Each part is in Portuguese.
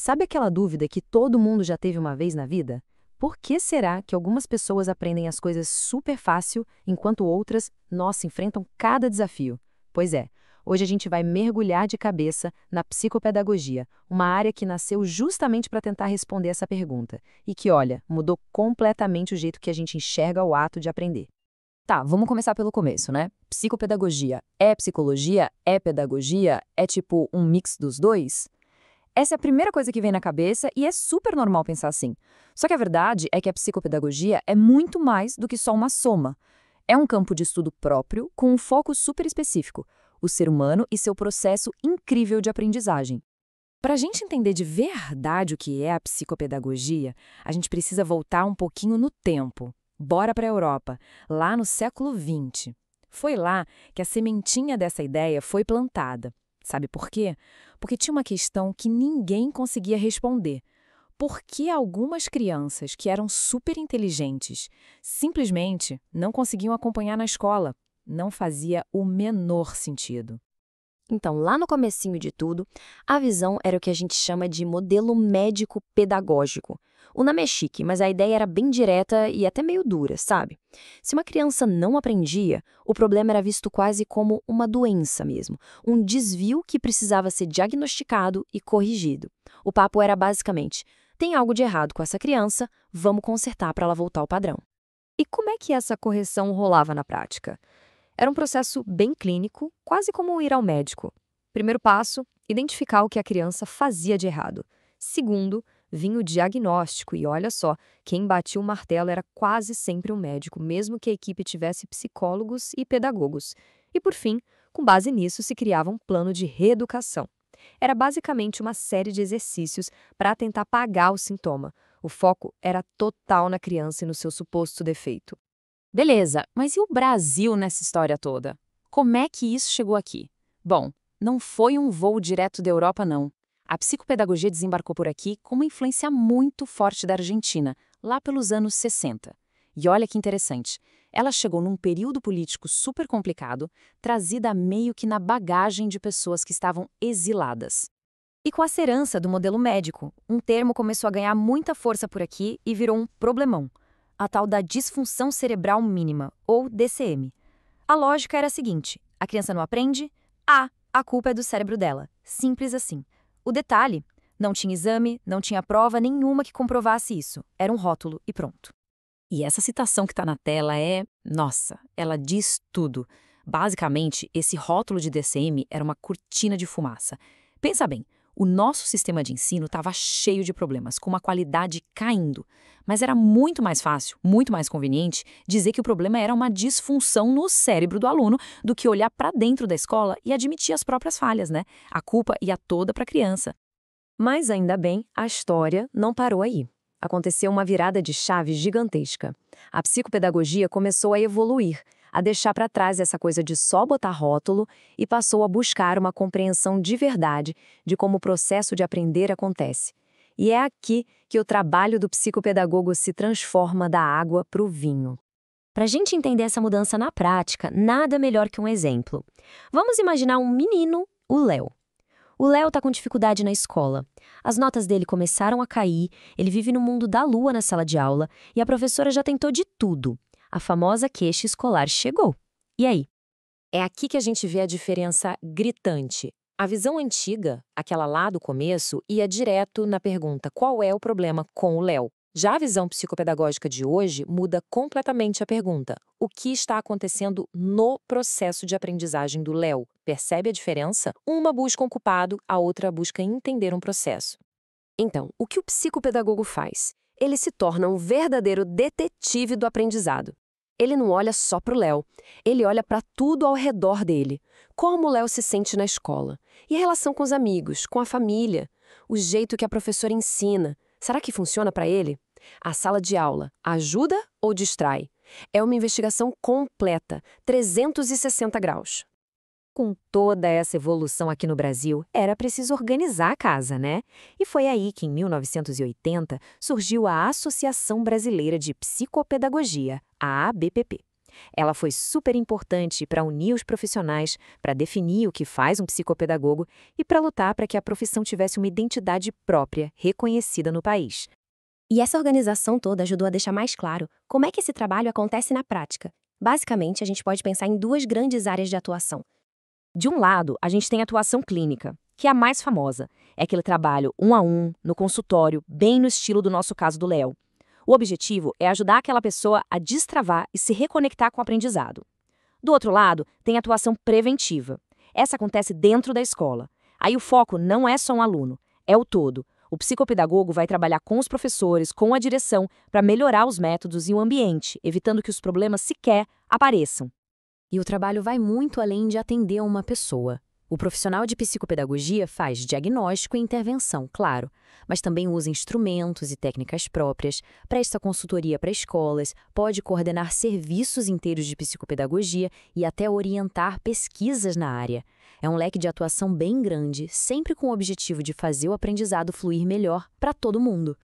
Sabe aquela dúvida que todo mundo já teve uma vez na vida? Por que será que algumas pessoas aprendem as coisas super fácil, enquanto outras, nossa, enfrentam cada desafio? Pois é, hoje a gente vai mergulhar de cabeça na psicopedagogia, uma área que nasceu justamente para tentar responder essa pergunta e que, olha, mudou completamente o jeito que a gente enxerga o ato de aprender. Tá, vamos começar pelo começo, né? Psicopedagogia é psicologia? É pedagogia? É tipo um mix dos dois? Essa é a primeira coisa que vem na cabeça e é super normal pensar assim. Só que a verdade é que a psicopedagogia é muito mais do que só uma soma. É um campo de estudo próprio com um foco super específico, o ser humano e seu processo incrível de aprendizagem. Para a gente entender de verdade o que é a psicopedagogia, a gente precisa voltar um pouquinho no tempo. Bora para a Europa, lá no século XX. Foi lá que a sementinha dessa ideia foi plantada. Sabe por quê? Porque tinha uma questão que ninguém conseguia responder. Por que algumas crianças que eram super inteligentes simplesmente não conseguiam acompanhar na escola? Não fazia o menor sentido. Então, lá no comecinho de tudo, a visão era o que a gente chama de modelo médico-pedagógico. O nome é chique, mas a ideia era bem direta e até meio dura, sabe? Se uma criança não aprendia, o problema era visto quase como uma doença mesmo, um desvio que precisava ser diagnosticado e corrigido. O papo era basicamente: tem algo de errado com essa criança, vamos consertar para ela voltar ao padrão. E como é que essa correção rolava na prática? Era um processo bem clínico, quase como ir ao médico. Primeiro passo, identificar o que a criança fazia de errado. Segundo, vinha o diagnóstico e olha só, quem batia o martelo era quase sempre um médico, mesmo que a equipe tivesse psicólogos e pedagogos. E por fim, com base nisso, se criava um plano de reeducação. Era basicamente uma série de exercícios para tentar apagar o sintoma. O foco era total na criança e no seu suposto defeito. Beleza, mas e o Brasil nessa história toda? Como é que isso chegou aqui? Bom, não foi um voo direto da Europa, não. A psicopedagogia desembarcou por aqui com uma influência muito forte da Argentina, lá pelos anos 60. E olha que interessante, ela chegou num período político super complicado, trazida meio que na bagagem de pessoas que estavam exiladas. E com a herança do modelo médico, um termo começou a ganhar muita força por aqui e virou um problemão: a tal da disfunção cerebral mínima, ou DCM. A lógica era a seguinte: a criança não aprende? A culpa é do cérebro dela. Simples assim. O detalhe: não tinha exame, não tinha prova nenhuma que comprovasse isso. Era um rótulo e pronto. E essa citação que está na tela nossa, ela diz tudo. Basicamente, esse rótulo de DCM era uma cortina de fumaça. Pensa bem, o nosso sistema de ensino estava cheio de problemas, com uma qualidade caindo. Mas era muito mais fácil, muito mais conveniente, dizer que o problema era uma disfunção no cérebro do aluno do que olhar para dentro da escola e admitir as próprias falhas, né? A culpa ia toda para a criança. Mas ainda bem, a história não parou aí. Aconteceu uma virada de chave gigantesca. A psicopedagogia começou a evoluir, a deixar para trás essa coisa de só botar rótulo e passou a buscar uma compreensão de verdade de como o processo de aprender acontece. E é aqui que o trabalho do psicopedagogo se transforma da água para o vinho. Para a gente entender essa mudança na prática, nada melhor que um exemplo. Vamos imaginar um menino, o Léo. O Léo está com dificuldade na escola. As notas dele começaram a cair, ele vive no mundo da lua na sala de aula e a professora já tentou de tudo. A famosa queixa escolar chegou. E aí? É aqui que a gente vê a diferença gritante. A visão antiga, aquela lá do começo, ia direto na pergunta: qual é o problema com o Léo? Já a visão psicopedagógica de hoje muda completamente a pergunta: o que está acontecendo no processo de aprendizagem do Léo? Percebe a diferença? Uma busca um culpado, a outra busca entender um processo. Então, o que o psicopedagogo faz? Ele se torna um verdadeiro detetive do aprendizado. Ele não olha só para o Léo, ele olha para tudo ao redor dele. Como o Léo se sente na escola? E a relação com os amigos, com a família? O jeito que a professora ensina? Será que funciona para ele? A sala de aula ajuda ou distrai? É uma investigação completa, 360 graus. Com toda essa evolução aqui no Brasil, era preciso organizar a casa, né? E foi aí que, em 1980, surgiu a Associação Brasileira de Psicopedagogia, a ABPP. Ela foi super importante para unir os profissionais, para definir o que faz um psicopedagogo e para lutar para que a profissão tivesse uma identidade própria, reconhecida no país. E essa organização toda ajudou a deixar mais claro como é que esse trabalho acontece na prática. Basicamente, a gente pode pensar em duas grandes áreas de atuação. De um lado, a gente tem a atuação clínica, que é a mais famosa. É aquele trabalho 1 a 1, no consultório, bem no estilo do nosso caso do Léo. O objetivo é ajudar aquela pessoa a destravar e se reconectar com o aprendizado. Do outro lado, tem a atuação preventiva. Essa acontece dentro da escola. Aí o foco não é só um aluno, é o todo. O psicopedagogo vai trabalhar com os professores, com a direção, para melhorar os métodos e o ambiente, evitando que os problemas sequer apareçam. E o trabalho vai muito além de atender uma pessoa. O profissional de psicopedagogia faz diagnóstico e intervenção, claro, mas também usa instrumentos e técnicas próprias, presta consultoria para escolas, pode coordenar serviços inteiros de psicopedagogia e até orientar pesquisas na área. É um leque de atuação bem grande, sempre com o objetivo de fazer o aprendizado fluir melhor para todo mundo.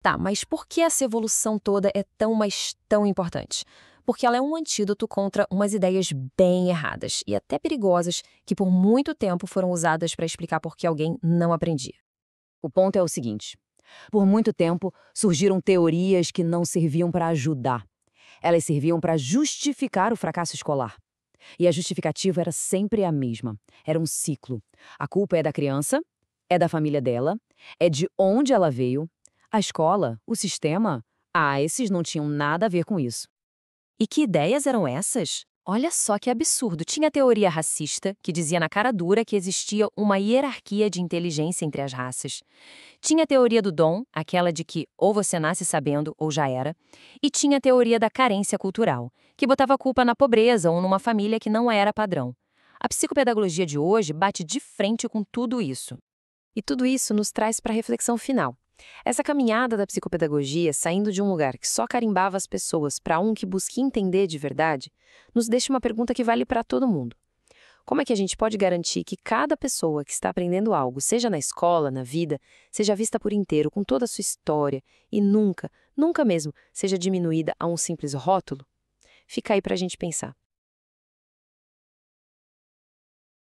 Tá, mas por que essa evolução toda é tão, mas tão importante? Porque ela é um antídoto contra umas ideias bem erradas e até perigosas que por muito tempo foram usadas para explicar por que alguém não aprendia. O ponto é o seguinte: por muito tempo surgiram teorias que não serviam para ajudar. Elas serviam para justificar o fracasso escolar. E a justificativa era sempre a mesma. Era um ciclo. A culpa é da criança, é da família dela, é de onde ela veio. A escola, o sistema, esses não tinham nada a ver com isso. E que ideias eram essas? Olha só que absurdo. Tinha a teoria racista, que dizia na cara dura que existia uma hierarquia de inteligência entre as raças. Tinha a teoria do dom, aquela de que ou você nasce sabendo ou já era. E tinha a teoria da carência cultural, que botava a culpa na pobreza ou numa família que não era padrão. A psicopedagogia de hoje bate de frente com tudo isso. E tudo isso nos traz para a reflexão final. Essa caminhada da psicopedagogia, saindo de um lugar que só carimbava as pessoas para um que busque entender de verdade, nos deixa uma pergunta que vale para todo mundo. Como é que a gente pode garantir que cada pessoa que está aprendendo algo, seja na escola, na vida, seja vista por inteiro, com toda a sua história, e nunca, nunca mesmo, seja diminuída a um simples rótulo? Fica aí para a gente pensar.